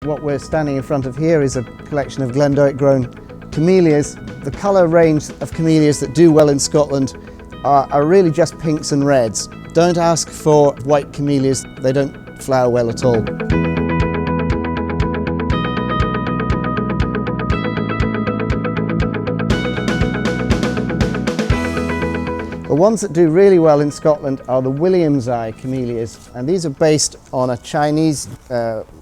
What we're standing in front of here is a collection of Glendoick grown camellias. The colour range of camellias that do well in Scotland are really just pinks and reds. Don't ask for white camellias, they don't flower well at all. The ones that do really well in Scotland are the William's Eye camellias, and these are based on a Chinese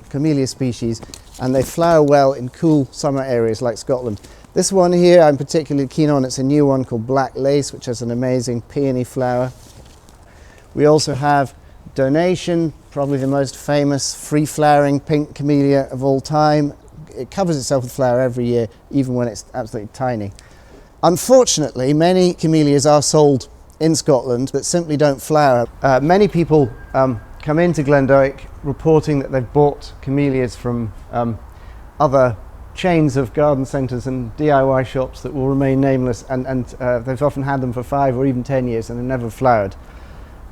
camellia species, and they flower well in cool summer areas like Scotland. This one here I'm particularly keen on. It's a new one called Black Lace, which has an amazing peony flower. We also have Donation, probably the most famous free-flowering pink camellia of all time. It covers itself with flower every year, even when it's absolutely tiny. Unfortunately, many camellias are sold in Scotland that simply don't flower. Many people come into Glendoick reporting that they've bought camellias from other chains of garden centres and DIY shops that will remain nameless, and they've often had them for 5 or even 10 years and they've never flowered.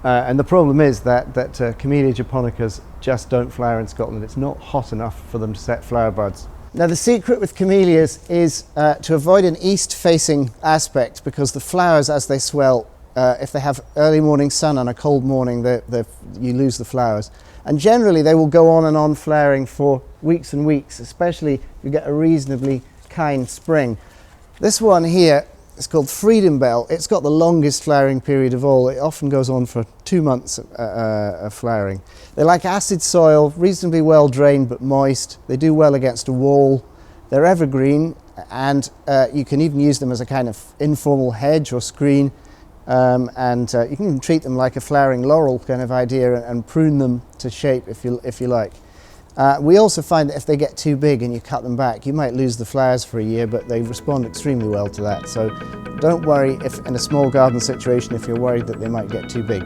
And the problem is that Camellia japonicas just don't flower in Scotland. It's not hot enough for them to set flower buds. Now the secret with camellias is to avoid an east-facing aspect, because the flowers, as they swell, if they have early morning sun on a cold morning, you lose the flowers. And generally they will go on and on flowering for weeks and weeks, especially if you get a reasonably kind spring. This one here is called Freedom Bell. It's got the longest flowering period of all. It often goes on for 2 months of flowering. They like acid soil, reasonably well drained but moist. They do well against a wall. They're evergreen, and you can even use them as a kind of informal hedge or screen. You can even treat them like a flowering laurel kind of idea and prune them to shape if you like. We also find that if they get too big and you cut them back, you might lose the flowers for a year, but they respond extremely well to that. So don't worry if in a small garden situation if you're worried that they might get too big.